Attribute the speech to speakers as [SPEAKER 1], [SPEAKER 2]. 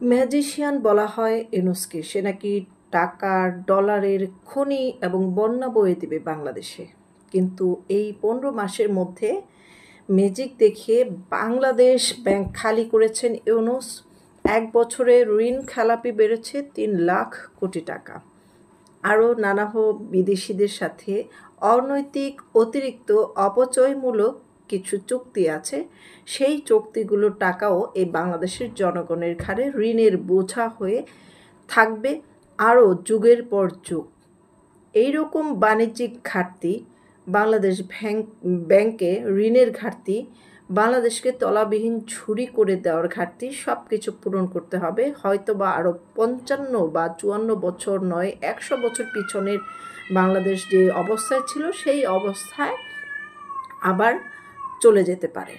[SPEAKER 1] Magician বলা হয় ইউনূসকে। সে নাকি টাকার, ডলারের খনি এবং বন্যা বয়ে দিবে বাংলাদেশে। কিন্তু এই ১৫ মাসের মধ্যে ম্যাজিক দেখিয়ে বাংলাদেশ ব্যাংক খালি করেছেন ইউনূস। ১ বছরে ঋণ খেলাপি বেড়েছে ৩ লাখ কোটি টাকা। আরও নানাহ বিদেশিদের সাথে অনৈতিক অতিরিক্ত অপচয়মূলক কিছু চুক্তি আছে। সেই চুক্তিগুলোর টাকাও এই বাংলাদেশের জনগণের ঘাড়ে ঋণের বোঝা হয়ে থাকবে আরও যুগের পর যুগ। এইরকম বাণিজ্যিক ঘাটতি, বাংলাদেশ ব্যাংকে ঋণের ঘাটতি, বাংলাদেশকে তলাবিহীন ঝুড়ি করে দেওয়ার ঘাটতি সব কিছু পূরণ করতে হবে। হয়তোবা আরও ৫৫ বা ৫৪ বছর নয়, ১০০ বছর পিছনের বাংলাদেশ যে অবস্থায় ছিল সেই অবস্থায় আবার চলে যেতে পারে।